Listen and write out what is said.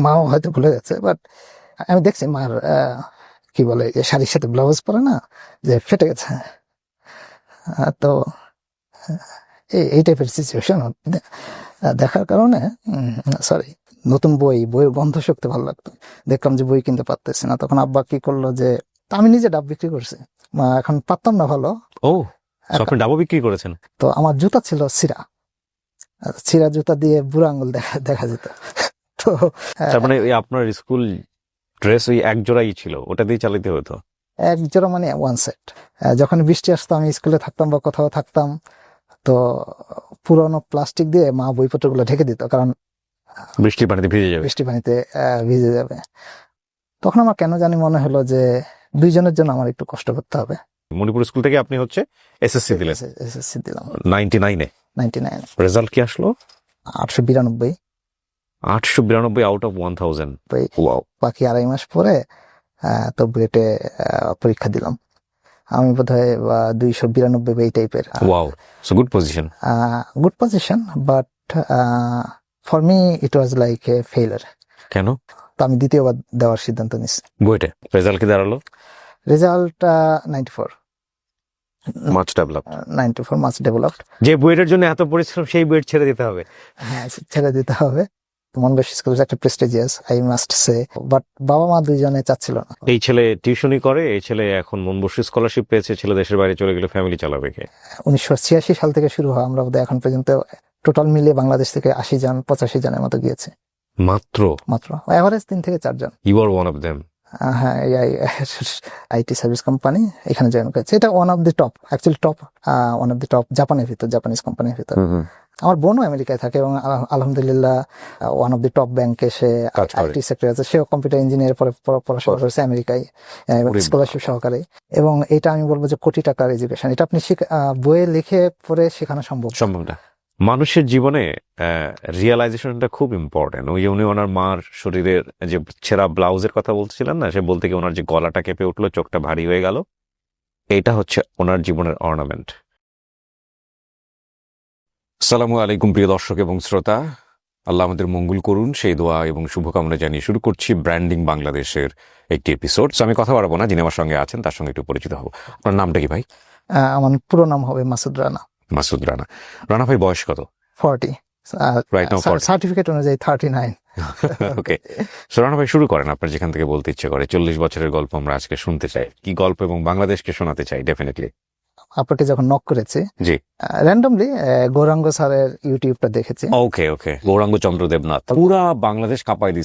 মাও হয়তো ভুলে গেছে, বাট আমি দেখছি মার কি বলে যে শাড়ির সাথে ব্লাউজ পরে না, যে ফেটে গেছে। তো এই টাইপের সিচুয়েশন দেখার কারণে সরি, নতুন বইয়ের গন্ধ শুকতে ভালো লাগতো। দেখলাম যে বই কিনতে পারতেছি না, তখন আব্বা কি করলো যে আমি নিজে ডাব বিক্রি করছি, এখন পারতাম না ভালো। ও, আপনি ডাবও বিক্রি করেছেন? তো আমার জুতা ছিল ছিঁড়া জুতা দিয়ে বুড়ো আঙ্গুল দেখা যেত। তো তার মানে আপনার স্কুল ড্রেস ওই এক জোড়াই ছিল, ওটা দিয়ে চালাতে হতো? এক জোড়া মানে ওয়ান সেট। যখন বৃষ্টি আসতো, আমি স্কুলে থাকতাম বা কোথাও থাকতাম, তো পুরোনো প্লাস্টিক দিয়ে মা বইপত্রগুলো ঢেকে দিত, কারণ বৃষ্টির পানিতে ভিজে যাবে। তখন আমার কেন জানি মনে হলো যে দুইজনের জন্য আমার একটু কষ্ট করতে হবে। মণিপুর স্কুল থেকে আপনি হচ্ছে এসএসসি দিলেন? এসএসসি দিলাম 99 রেজাল্ট কি আসলো? 892। 892 আউট অফ 1000। ওয়াও। বাকি 2.5 মাস পরে তো বুয়েটে পরীক্ষা দিলাম। আমি বোধহয় 292 এই টাইপের। Wow, so good position. Good position, but for me it was like a failure. কেন? তো আমি দ্বিতীয়বার দেওয়ার সিদ্ধান্ত নিচ্ছি। বুয়েটে রেজাল্ট কি দাঁড়ালো? Result 94। Much developed. 94 much developed. যে বুয়েটের জন্য এত পরিশ্রম, সেই বুয়েট ছেড়ে দিতে হবে? হ্যাঁ, ছেড়ে দিতে হবে। মনবসী স্কুল একটা prestigious, I must say, but বাবা মা দুইজনে চাচ্ছিল না। এই ছেলে টিউশনই করে, এই ছেলে এখন মনবসী স্কলারশিপ পেয়েছে, ছেলে দেশের বাইরে চলে গেলে ফ্যামিলি চালাবে কে? 1986 সাল থেকে শুরু হয়, আমরা বোধহয় এখন পর্যন্ত টোটাল মিলিয়ে বাংলাদেশ থেকে 80 জন 85 জনের মতো গিয়েছে। মাত্র এভারেজ 3 থেকে 4 জন। You are one of them. হ্যাঁ, আইটি সার্ভিস কোম্পানি এখানে জয়েন করেছে। এটা one of the top, actually one of the top Japanese কোম্পানির ভিতর। আমার বোনও আমেরিকায় থাকে এবং আলহামদুলিল্লাহ ওয়ান অফ দি টপ ব্যাংকে সে আইটি সেক্টরে আছে। সেও কম্পিউটার ইঞ্জিনিয়ার পরে পড়াশোনা করেছে আমেরিকায়, স্কলারশিপ সহকারে। এবং এটা আমি বলবো যে কোটি টাকার এডুকেশন, এটা আপনি বইয়ে লিখে পড়ে শেখানো সম্ভব না। মানুষের জীবনে রিয়েলাইজেশনটা খুব ইম্পর্টেন্ট। ওই উনি ওনার মার শরীরের যে ছেঁড়া ব্লাউজের কথা বলছিলেন না, সে বলতে গিয়ে ওনার যে গলাটা কেঁপে উঠলো, চোখটা ভারী হয়ে গেল, এটা হচ্ছে ওনার জীবনের অর্নামেন্ট। আসসালামু আলাইকুম প্রিয় দর্শক এবং শ্রোতা, আল্লাহ আমাদের মঙ্গল করুন সেই দোয়া এবং শুভকামনা জানিয়ে শুরু করছি ব্র্যান্ডিং বাংলাদেশের একটি এপিসোড। আমি কথা বাড়াবো না, যিনি আমার সঙ্গে আছেন তার সঙ্গে একটু পরিচিত হবো। আপনার নামটা কি ভাই? আমার পুরো নাম হবে মাসুদ রানা। রানা ভাই বয়স কত? 40। রাইট নাও সার্টিফিকেট অনুযায়ী 39। ওকে, সো রানা ভাই শুরু করেন, আপনার যেখান থেকে বলতে ইচ্ছে করে। 40 বছরের গল্প আমরা আজকে শুনতে চাই, কি গল্প এবং বাংলাদেশকে শোনাতে চাই ডেফিনেটলি। আপনাকে যখন নক করেছি, জি, র্যান্ডমলি গৌরাঙ্গ স্যারের ইউটিউবটা দেখেছি। ওকে, গৌরাঙ্গ চন্দ্র দেবনাথ পুরা বাংলাদেশ কাঁপাই